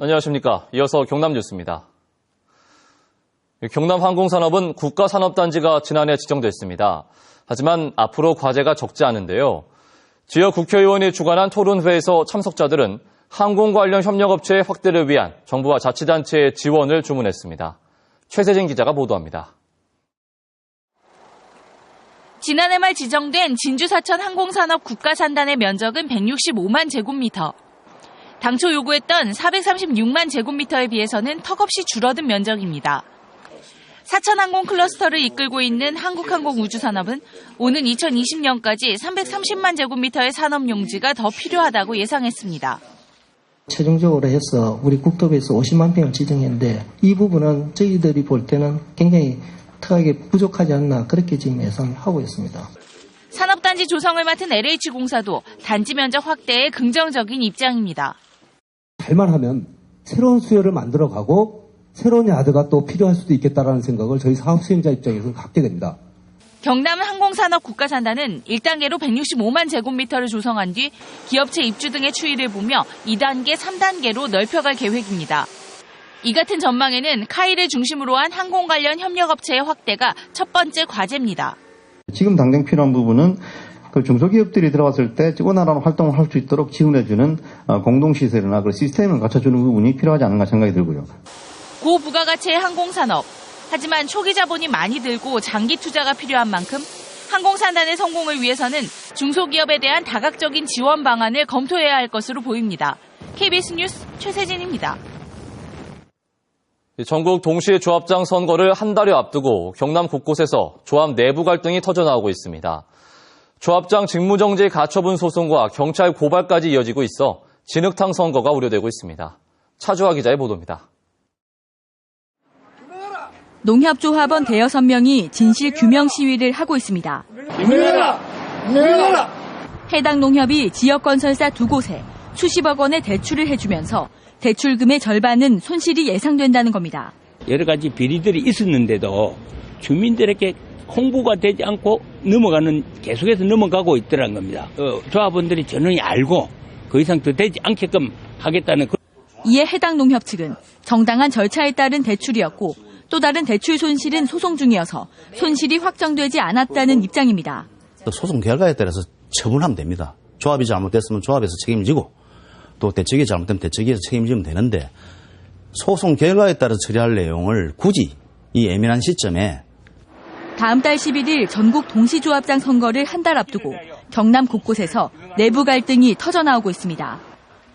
안녕하십니까. 이어서 경남 뉴스입니다. 경남항공산업은 국가산업단지가 지난해 지정됐습니다. 하지만 앞으로 과제가 적지 않은데요. 지역 국회의원이 주관한 토론회에서 참석자들은 항공 관련 협력업체의 확대를 위한 정부와 자치단체의 지원을 주문했습니다. 최세진 기자가 보도합니다. 지난해 말 지정된 진주 사천 항공산업 국가산단의 면적은 165만 제곱미터. 당초 요구했던 436만 제곱미터에 비해서는 턱없이 줄어든 면적입니다. 사천항공 클러스터를 이끌고 있는 한국항공우주산업은 오는 2020년까지 330만 제곱미터의 산업용지가 더 필요하다고 예상했습니다. 최종적으로 해서 우리 국토부에서 50만 평을 지정했는데 이 부분은 저희들이 볼 때는 굉장히 특하게 부족하지 않나 그렇게 지금 예상하고 있습니다. 산업단지 조성을 맡은 LH공사도 단지 면적 확대에 긍정적인 입장입니다. 잘만 하면 새로운 수요를 만들어가고 새로운 야드가 또 필요할 수도 있겠다라는 생각을 저희 사업 수행자 입장에서는 갖게 됩니다. 경남 항공산업 국가산단은 1단계로 165만 제곱미터를 조성한 뒤 기업체 입주 등의 추이를 보며 2단계, 3단계로 넓혀갈 계획입니다. 이 같은 전망에는 카이를 중심으로 한 항공 관련 협력업체의 확대가 첫 번째 과제입니다. 지금 당장 필요한 부분은 그 중소기업들이 들어갔을 때 원활한 활동을 할 수 있도록 지원해주는 공동시설이나 그 시스템을 갖춰주는 부분이 필요하지 않은가 생각이 들고요. 고부가가치의 항공산업. 하지만 초기 자본이 많이 들고 장기 투자가 필요한 만큼 항공산단의 성공을 위해서는 중소기업에 대한 다각적인 지원 방안을 검토해야 할 것으로 보입니다. KBS 뉴스 최세진입니다. 전국 동시 조합장 선거를 한 달여 앞두고 경남 곳곳에서 조합 내부 갈등이 터져나오고 있습니다. 조합장 직무정지 가처분 소송과 경찰 고발까지 이어지고 있어 진흙탕 선거가 우려되고 있습니다. 차주화 기자의 보도입니다. 농협조합원 대여섯 명이 진실 규명 시위를 하고 있습니다. 해당 농협이 지역건설사 2곳에 수십억 원의 대출을 해주면서 대출금의 절반은 손실이 예상된다는 겁니다. 여러 가지 비리들이 있었는데도 주민들에게 홍보가 되지 않고 계속해서 넘어가고 있더라는 겁니다. 조합원들이 전원이 알고 그 이상 더 되지 않게끔 하겠다는. 이에 해당 농협 측은 정당한 절차에 따른 대출이었고 또 다른 대출 손실은 소송 중이어서 손실이 확정되지 않았다는 입장입니다. 소송 결과에 따라서 처분하면 됩니다. 조합이 잘못됐으면 조합에서 책임지고 또 대책이 잘못되면 대책에서 책임지면 되는데 소송 결과에 따라 처리할 내용을 굳이 이 예민한 시점에 다음 달 11일 전국 동시조합장 선거를 한 달 앞두고 경남 곳곳에서 내부 갈등이 터져나오고 있습니다.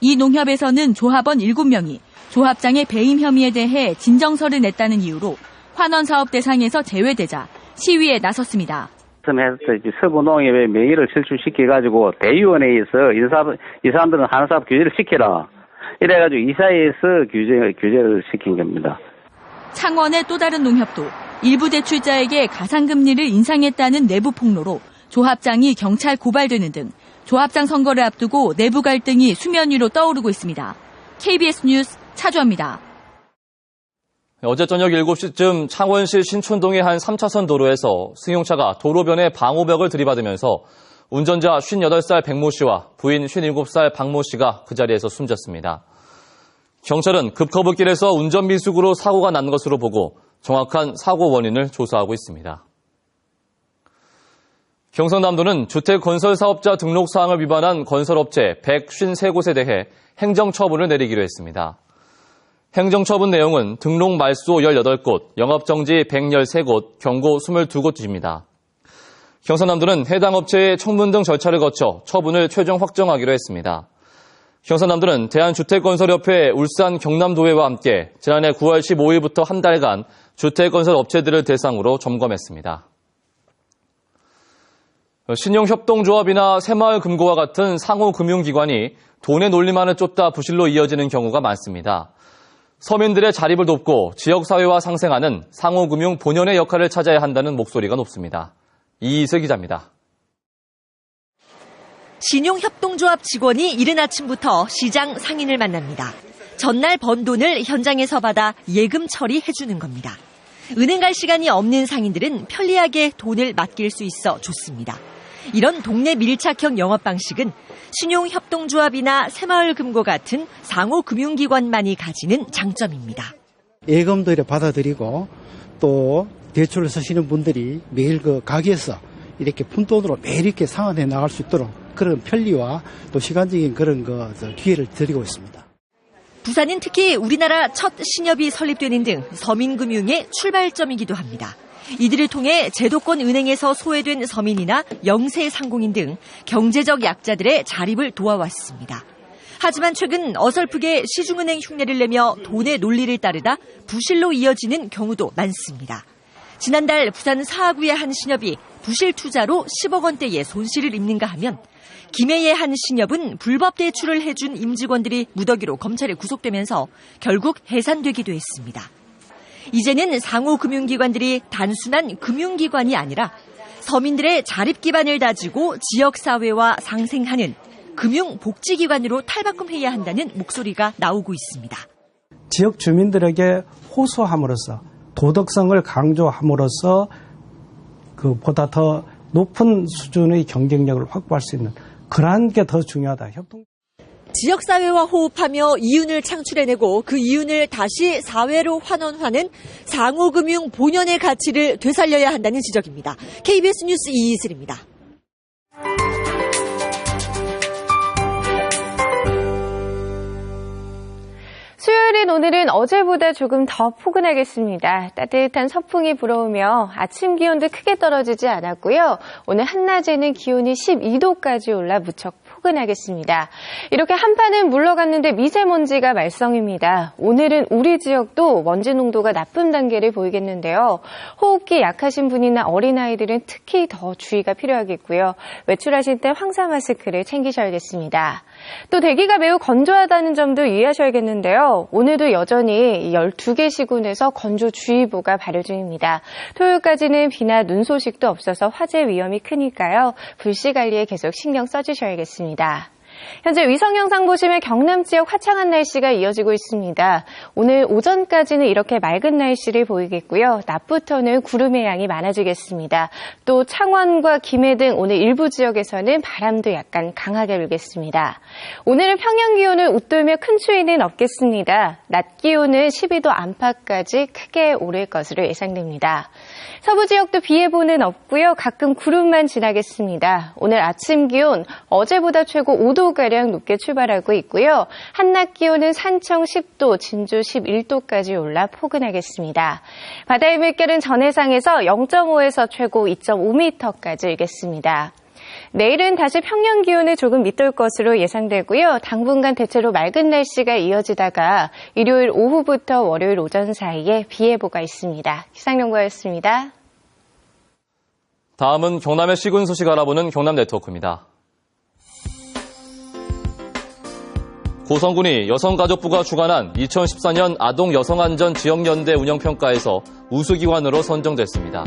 이 농협에서는 조합원 7명이 조합장의 배임 혐의에 대해 진정서를 냈다는 이유로 환원사업 대상에서 제외되자 시위에 나섰습니다. 서부농협의 명의를 실추시켜가지고 대의원회에서 이 사람들은 한사업 규제를 시켜라. 이래가지고 이사회에서 규제를 시킨 겁니다. 창원의 또 다른 농협도 일부 대출자에게 가상금리를 인상했다는 내부 폭로로 조합장이 경찰 고발되는 등 조합장 선거를 앞두고 내부 갈등이 수면 위로 떠오르고 있습니다. KBS 뉴스 차주화입니다. 어제 저녁 7시쯤 창원시 신촌동의 한 3차선 도로에서 승용차가 도로변에 방호벽을 들이받으면서 운전자 58살 백모 씨와 부인 57살 박모 씨가 그 자리에서 숨졌습니다. 경찰은 급커브길에서 운전 미숙으로 사고가 난 것으로 보고 정확한 사고 원인을 조사하고 있습니다. 경상남도는 주택건설사업자 등록사항을 위반한 건설업체 153곳에 대해 행정처분을 내리기로 했습니다. 행정처분 내용은 등록 말소 18곳, 영업정지 113곳, 경고 22곳입니다. 경상남도는 해당 업체의 청문 등 절차를 거쳐 처분을 최종 확정하기로 했습니다. 경상남도는 대한주택건설협회 울산 경남도회와 함께 지난해 9월 15일부터 한 달간 주택건설 업체들을 대상으로 점검했습니다. 신용협동조합이나 새마을금고와 같은 상호금융기관이 돈의 논리만을 쫓다 부실로 이어지는 경우가 많습니다. 서민들의 자립을 돕고 지역사회와 상생하는 상호금융 본연의 역할을 찾아야 한다는 목소리가 높습니다. 이희슬 기자입니다. 신용협동조합 직원이 이른 아침부터 시장 상인을 만납니다. 전날 번 돈을 현장에서 받아 예금 처리해주는 겁니다. 은행 갈 시간이 없는 상인들은 편리하게 돈을 맡길 수 있어 좋습니다. 이런 동네 밀착형 영업 방식은 신용협동조합이나 새마을금고 같은 상호금융기관만이 가지는 장점입니다. 예금도 이렇게 받아들이고 또 대출을 쓰시는 분들이 매일 그 가게에서 이렇게 푼돈으로 매일 이렇게 상환해 나갈 수 있도록 그런 편리와 또 시간적인 그런 기회를 드리고 있습니다. 부산은 특히 우리나라 첫 신협이 설립되는 등 서민금융의 출발점이기도 합니다. 이들을 통해 제도권 은행에서 소외된 서민이나 영세상공인 등 경제적 약자들의 자립을 도와왔습니다. 하지만 최근 어설프게 시중은행 흉내를 내며 돈의 논리를 따르다 부실로 이어지는 경우도 많습니다. 지난달 부산 사하구의 한 신협이 부실 투자로 10억 원대의 손실을 입는가 하면 김해의 한 신협은 불법 대출을 해준 임직원들이 무더기로 검찰에 구속되면서 결국 해산되기도 했습니다. 이제는 상호금융기관들이 단순한 금융기관이 아니라 서민들의 자립 기반을 다지고 지역사회와 상생하는 금융복지기관으로 탈바꿈해야 한다는 목소리가 나오고 있습니다. 지역 주민들에게 호소함으로써 도덕성을 강조함으로써 보다 더 높은 수준의 경쟁력을 확보할 수 있는 그러한 게 더 중요하다. 지역사회와 호흡하며 이윤을 창출해내고 그 이윤을 다시 사회로 환원하는 상호금융 본연의 가치를 되살려야 한다는 지적입니다. KBS 뉴스 이희슬입니다. 수요일인 오늘은 어제보다 조금 더 포근하겠습니다. 따뜻한 서풍이 불어오며 아침 기온도 크게 떨어지지 않았고요. 오늘 한낮에는 기온이 12도까지 올라 무척 포근하겠습니다. 이렇게 한파는 물러갔는데 미세먼지가 말썽입니다. 오늘은 우리 지역도 먼지 농도가 나쁨 단계를 보이겠는데요. 호흡기 약하신 분이나 어린아이들은 특히 더 주의가 필요하겠고요. 외출하실 때 황사 마스크를 챙기셔야겠습니다. 또 대기가 매우 건조하다는 점도 유의하셔야겠는데요. 오늘도 여전히 12개 시군에서 건조주의보가 발효 중입니다. 토요일까지는 비나 눈 소식도 없어서 화재 위험이 크니까요. 불씨 관리에 계속 신경 써주셔야겠습니다. 현재 위성 영상 보시면 경남 지역 화창한 날씨가 이어지고 있습니다. 오늘 오전까지는 이렇게 맑은 날씨를 보이겠고요. 낮부터는 구름의 양이 많아지겠습니다. 또 창원과 김해 등 오늘 일부 지역에서는 바람도 약간 강하게 불겠습니다. 오늘은 평년 기온을 웃돌며 큰 추위는 없겠습니다. 낮 기온은 12도 안팎까지 크게 오를 것으로 예상됩니다. 서부 지역도 비 예보는 없고요. 가끔 구름만 지나겠습니다. 오늘 아침 기온 어제보다 최고 5도가량 높게 출발하고 있고요. 한낮 기온은 산청 10도, 진주 11도까지 올라 포근하겠습니다. 바다의 물결은 전해상에서 0.5에서 최고 2.5m까지 일겠습니다. 내일은 다시 평년 기온을 조금 밑돌 것으로 예상되고요. 당분간 대체로 맑은 날씨가 이어지다가 일요일 오후부터 월요일 오전 사이에 비 예보가 있습니다. 기상연구원이었습니다. 다음은 경남의 시군 소식 알아보는 경남 네트워크입니다. 고성군이 여성가족부가 주관한 2014년 아동여성안전 지역연대 운영평가에서 우수기관으로 선정됐습니다.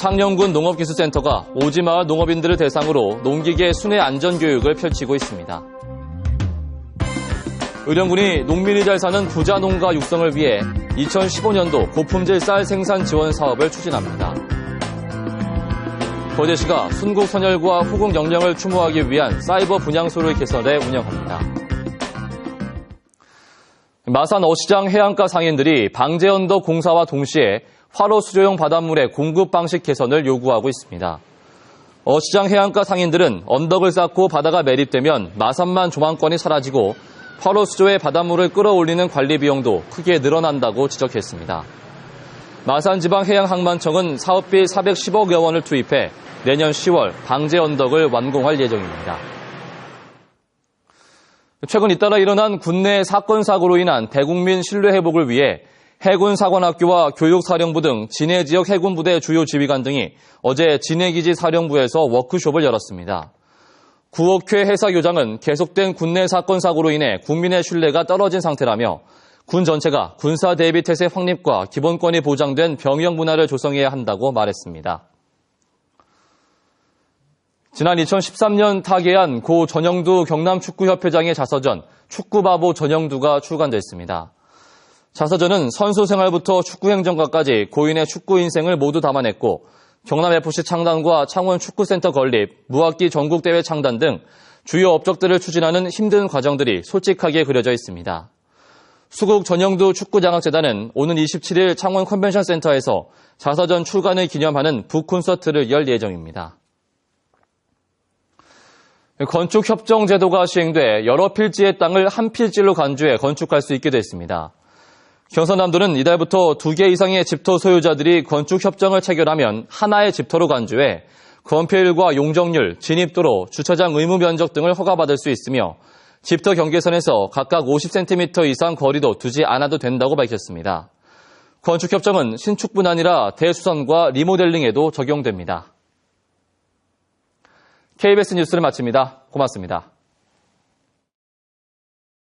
창녕군 농업기술센터가 오지마을 농업인들을 대상으로 농기계 순회 안전교육을 펼치고 있습니다. 의령군이 농민이 잘 사는 부자 농가 육성을 위해 2015년도 고품질 쌀 생산 지원 사업을 추진합니다. 거제시가 순국 선열과 후국 역량을 추모하기 위한 사이버 분향소를 개설해 운영합니다. 마산 어시장 해안가 상인들이 방제언덕 공사와 동시에 화로 수조용 바닷물의 공급 방식 개선을 요구하고 있습니다. 어시장 해안가 상인들은 언덕을 쌓고 바다가 매립되면 마산만 조망권이 사라지고 화로 수조의 바닷물을 끌어올리는 관리 비용도 크게 늘어난다고 지적했습니다. 마산지방해양항만청은 사업비 410억여 원을 투입해 내년 10월 방제 언덕을 완공할 예정입니다. 최근 잇따라 일어난 군내 사건 사고로 인한 대국민 신뢰 회복을 위해 해군사관학교와 교육사령부 등 진해 지역 해군부대 주요 지휘관 등이 어제 진해기지 사령부에서 워크숍을 열었습니다. 구옥회 해사교장은 계속된 군내 사건 사고로 인해 국민의 신뢰가 떨어진 상태라며 군 전체가 군사 대비 태세 확립과 기본권이 보장된 병영 문화를 조성해야 한다고 말했습니다. 지난 2013년 타계한 고 전영두 경남축구협회장의 자서전 축구바보 전영두가 출간됐습니다. 자서전은 선수 생활부터 축구 행정가까지 고인의 축구 인생을 모두 담아냈고 경남FC 창단과 창원 축구센터 건립, 무학기 전국대회 창단 등 주요 업적들을 추진하는 힘든 과정들이 솔직하게 그려져 있습니다. 수국 전영도 축구장학재단은 오는 27일 창원 컨벤션센터에서 자서전 출간을 기념하는 북콘서트를 열 예정입니다. 건축협정 제도가 시행돼 여러 필지의 땅을 한 필지로 간주해 건축할 수 있게 됐습니다. 경선남도는 이달부터 2개 이상의 집터 소유자들이 건축협정을 체결하면 하나의 집터로 간주해 건폐율과 용적률, 진입도로, 주차장 의무 면적 등을 허가받을 수 있으며 집터 경계선에서 각각 50cm 이상 거리도 두지 않아도 된다고 밝혔습니다. 건축협정은 신축뿐 아니라 대수선과 리모델링에도 적용됩니다. KBS 뉴스를 마칩니다. 고맙습니다.